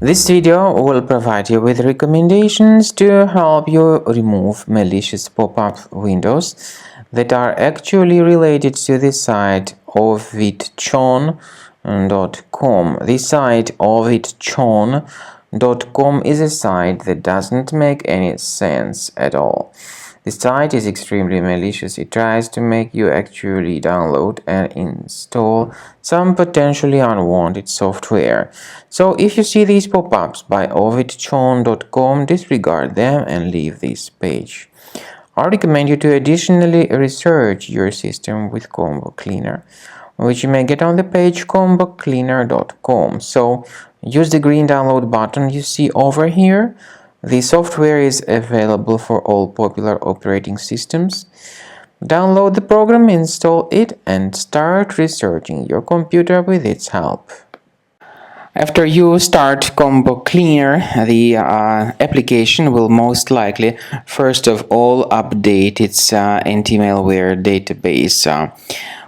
This video will provide you with recommendations to help you remove malicious pop-up windows that are actually related to the site ovidchon.com. The site ovidchon.com is a site that doesn't make any sense at all. The site is extremely malicious. It tries to make you actually download and install some potentially unwanted software. So if you see these pop-ups by ovidchon.com, disregard them and leave this page. I recommend you to additionally research your system with Combo Cleaner, which you may get on the page combocleaner.com. So use the green download button you see over here. The software is available for all popular operating systems. Download the program, install it, and start researching your computer with its help. After you start Combo Cleaner, the application will most likely first of all update its anti-malware database,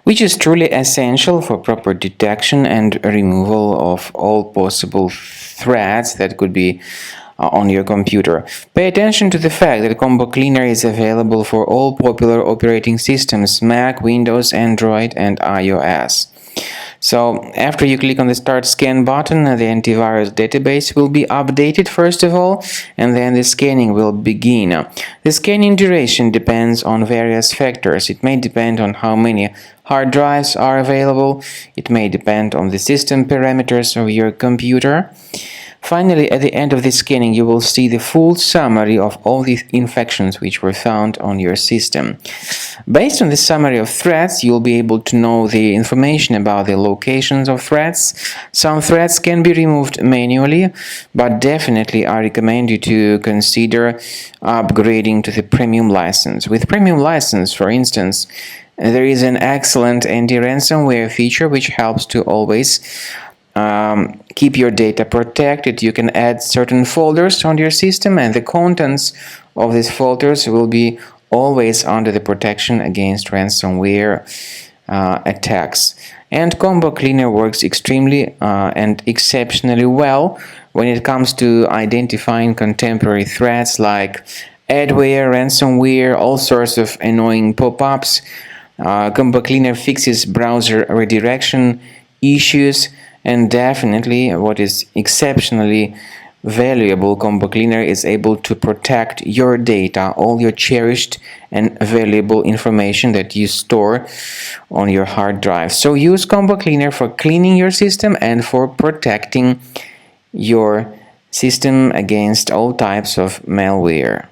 which is truly essential for proper detection and removal of all possible threats that could be on your computer. Pay attention to the fact that Combo Cleaner is available for all popular operating systems: Mac, Windows, Android, and iOS. So after you click on the Start Scan button, the antivirus database will be updated first of all, and then the scanning will begin. The scanning duration depends on various factors. It may depend on how many hard drives are available. It may depend on the system parameters of your computer. Finally, at the end of the scanning, you will see the full summary of all the infections which were found on your system. Based on the summary of threats, you'll be able to know the information about the locations of threats. Some threats can be removed manually, but definitely I recommend you to consider upgrading to the premium license. With premium license, for instance, there is an excellent anti-ransomware feature which helps to always keep your data protected. You can add certain folders on your system, and the contents of these folders will be always under the protection against ransomware attacks. And Combo Cleaner works extremely and exceptionally well when it comes to identifying contemporary threats like adware, ransomware, all sorts of annoying pop-ups. Combo Cleaner fixes browser redirection issues. And definitely, what is exceptionally valuable, Combo Cleaner is able to protect your data, all your cherished and valuable information that you store on your hard drive. So use Combo Cleaner for cleaning your system and for protecting your system against all types of malware.